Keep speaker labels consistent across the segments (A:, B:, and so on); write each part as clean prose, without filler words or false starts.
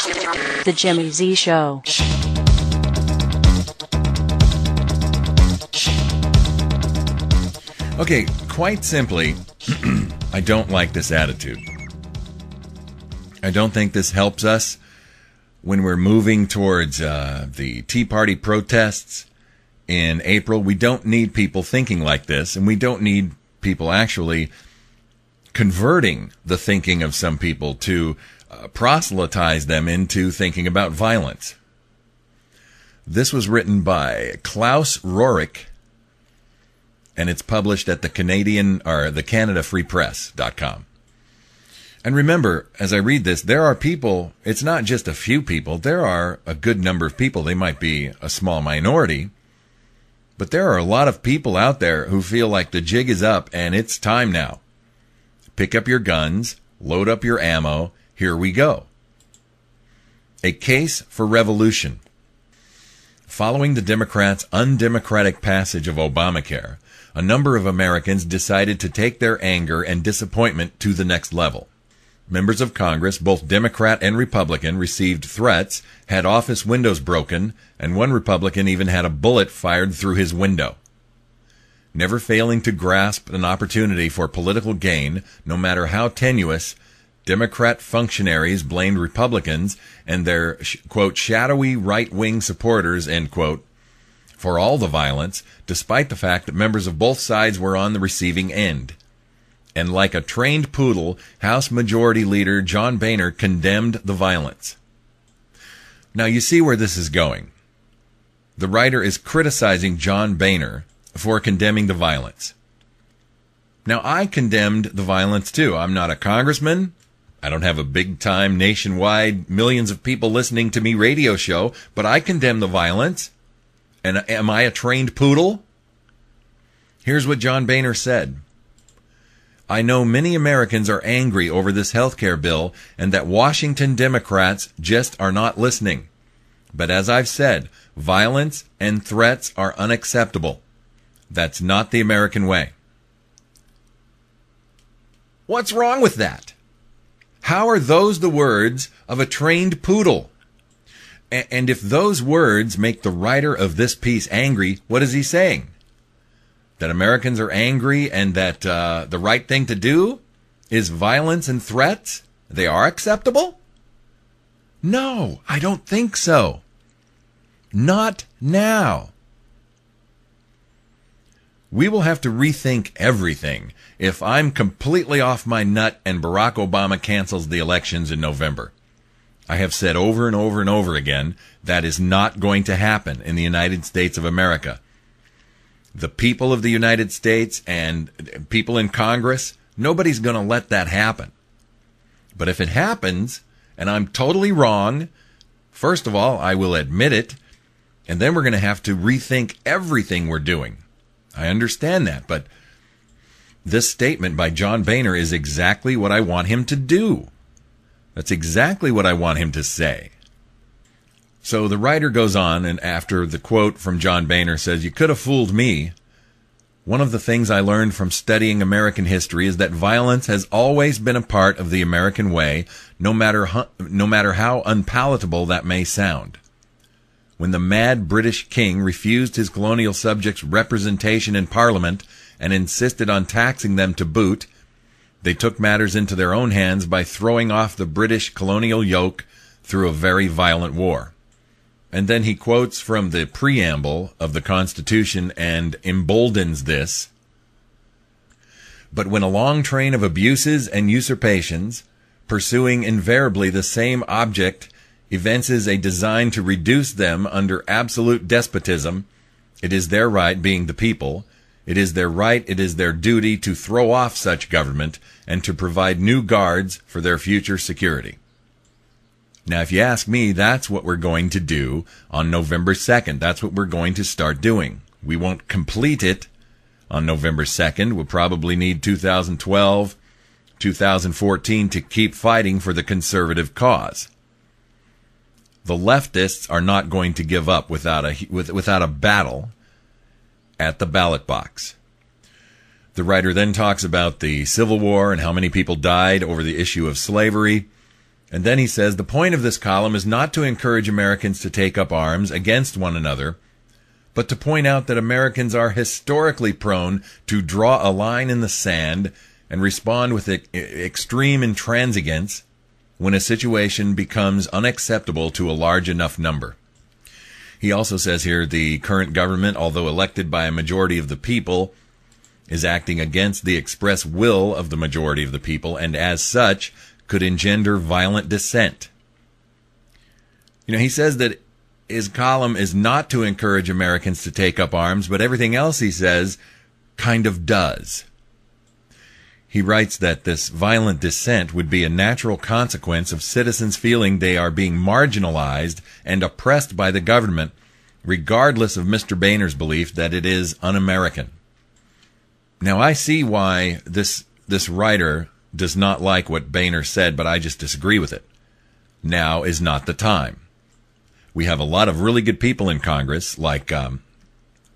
A: The Jimmy Z Show.
B: Okay, quite simply, I don't like this attitude. I don't think this helps us when we're moving towards the Tea Party protests in April. We don't need people thinking like this, and we don't need people actually converting the thinking of some people to proselytize them into thinking about violence. This was written by Klaus Roehrig, and it's published at the CanadaFreePress.com. And remember, as I read this, there are people, it's not just a few people, there are a good number of people. They might be a small minority, but there are a lot of people out there who feel like the jig is up and it's time now. Pick up your guns, load up your ammo, here we go. A case for revolution. Following the Democrats' undemocratic passage of Obamacare, a number of Americans decided to take their anger and disappointment to the next level. Members of Congress, both Democrat and Republican, received threats, had office windows broken, and one Republican even had a bullet fired through his window. Never failing to grasp an opportunity for political gain, no matter how tenuous, Democrat functionaries blamed Republicans and their, quote, shadowy right-wing supporters, end quote, for all the violence, despite the fact that members of both sides were on the receiving end. And like a trained poodle, House Majority Leader John Boehner condemned the violence. Now you see where this is going. The writer is criticizing John Boehner for condemning the violence. Now I condemned the violence too. I'm not a congressman. I don't have a big-time nationwide millions of people listening to me radio show, but I condemn the violence. And am I a trained poodle? Here's what John Boehner said. I know many Americans are angry over this health care bill and that Washington Democrats just are not listening. But as I've said, violence and threats are unacceptable. That's not the American way. What's wrong with that? How are those the words of a trained poodle? And if those words make the writer of this piece angry, what is he saying? That Americans are angry and that the right thing to do is violence and threats? They are acceptable? No, I don't think so. Not now. We will have to rethink everything if I'm completely off my nut and Barack Obama cancels the elections in November. I have said over and over and over again, that is not going to happen in the United States of America. The people of the United States and people in Congress, nobody's going to let that happen. But if it happens, and I'm totally wrong, first of all, I will admit it, and then we're going to have to rethink everything we're doing. I understand that, but this statement by John Boehner is exactly what I want him to do. That's exactly what I want him to say. So the writer goes on, and after the quote from John Boehner says, "You could have fooled me. One of the things I learned from studying American history is that violence has always been a part of the American way, no matter how unpalatable that may sound. When the mad British king refused his colonial subjects representation in Parliament and insisted on taxing them to boot, they took matters into their own hands by throwing off the British colonial yoke through a very violent war." And then he quotes from the preamble of the Constitution and emboldens this. "But when a long train of abuses and usurpations, pursuing invariably the same object, evinces a design to reduce them under absolute despotism, it is their right, being the people, it is their right, it is their duty to throw off such government and to provide new guards for their future security." Now, if you ask me, that's what we're going to do on November 2nd. That's what we're going to start doing. We won't complete it on November 2nd. We'll probably need 2012, 2014 to keep fighting for the conservative cause. The leftists are not going to give up without a battle at the ballot box. The writer then talks about the Civil War and how many people died over the issue of slavery. And then he says, the point of this column is not to encourage Americans to take up arms against one another, but to point out that Americans are historically prone to draw a line in the sand and respond with extreme intransigence when a situation becomes unacceptable to a large enough number. He also says here the current government, although elected by a majority of the people, is acting against the express will of the majority of the people, and as such could engender violent dissent. He says that his column is not to encourage Americans to take up arms, but everything else he says kind of does. He writes that this violent dissent would be a natural consequence of citizens feeling they are being marginalized and oppressed by the government, regardless of Mr. Boehner's belief that it is un-American. Now, I see why this writer does not like what Boehner said, but I just disagree with it. Now is not the time. We have a lot of really good people in Congress, like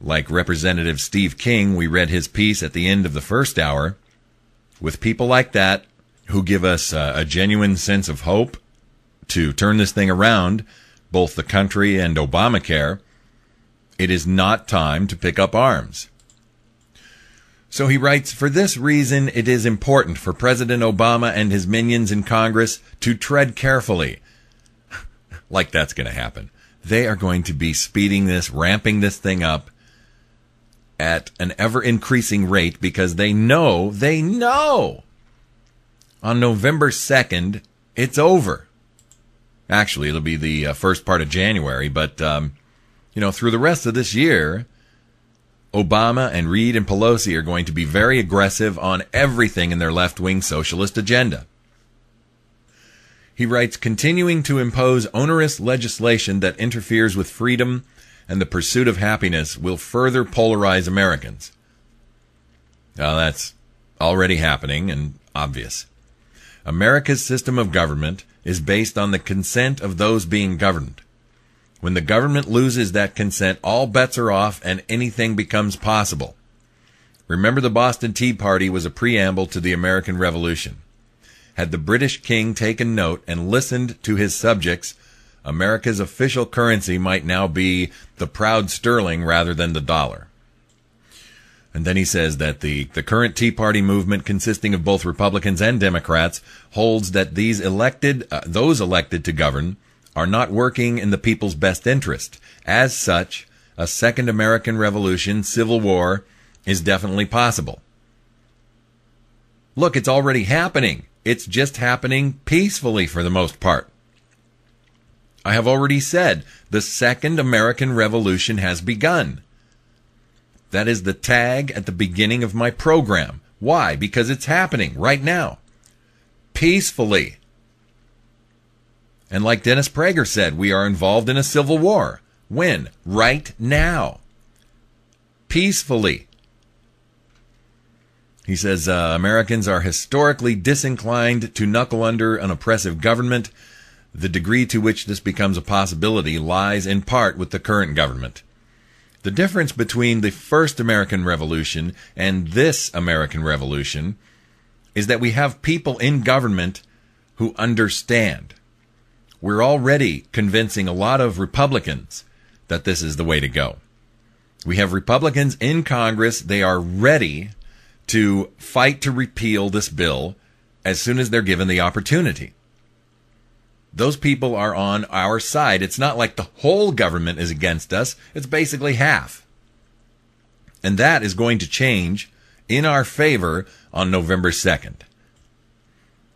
B: Representative Steve King. We read his piece at the end of the first hour. With people like that who give us a genuine sense of hope to turn this thing around, both the country and Obamacare, it is not time to pick up arms. So he writes, for this reason, it is important for President Obama and his minions in Congress to tread carefully. Like that's going to happen. They are going to be speeding this, ramping this thing up at an ever-increasing rate because they know on November 2nd, it's over. Actually, it'll be the first part of January, but, through the rest of this year, Obama and Reid and Pelosi are going to be very aggressive on everything in their left-wing socialist agenda. He writes, continuing to impose onerous legislation that interferes with freedom and the pursuit of happiness will further polarize Americans. Now, that's already happening and obvious. America's system of government is based on the consent of those being governed. When the government loses that consent, all bets are off and anything becomes possible. Remember, the Boston Tea Party was a preamble to the American Revolution. Had the British king taken note and listened to his subjects, America's official currency might now be the proud sterling rather than the dollar. And then he says that the current Tea Party movement, consisting of both Republicans and Democrats, holds that those elected to govern are not working in the people's best interest. As such, a second American Revolution, civil war, is definitely possible. Look, it's already happening. It's just happening peacefully for the most part. I have already said the second American Revolution has begun. That is the tag at the beginning of my program. Why? Because it's happening right now. Peacefully. And like Dennis Prager said, we are involved in a civil war. When? Right now. Peacefully. He says Americans are historically disinclined to knuckle under an oppressive government. The degree to which this becomes a possibility lies in part with the current government. The difference between the first American Revolution and this American Revolution is that we have people in government who understand. We're already convincing a lot of Republicans that this is the way to go. We have Republicans in Congress. They are ready to fight to repeal this bill as soon as they're given the opportunity. Those people are on our side. It's not like the whole government is against us. It's basically half. And that is going to change in our favor on November 2nd.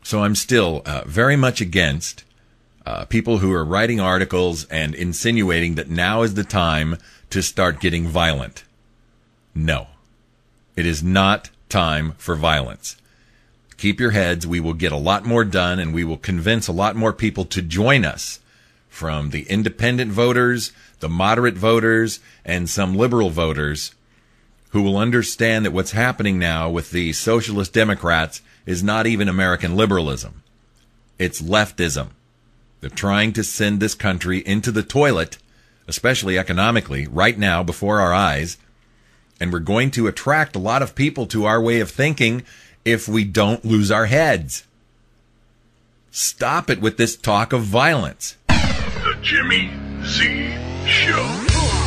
B: So I'm still very much against people who are writing articles and insinuating that now is the time to start getting violent. No, it is not time for violence. Keep your heads. We will get a lot more done, and we will convince a lot more people to join us, from the independent voters, the moderate voters, and some liberal voters who will understand that what's happening now with the socialist Democrats is not even American liberalism. It's leftism. They're trying to send this country into the toilet, especially economically, right now before our eyes, and we're going to attract a lot of people to our way of thinking if we don't lose our heads. Stop it with this talk of violence.
C: The Jimmy Z Show.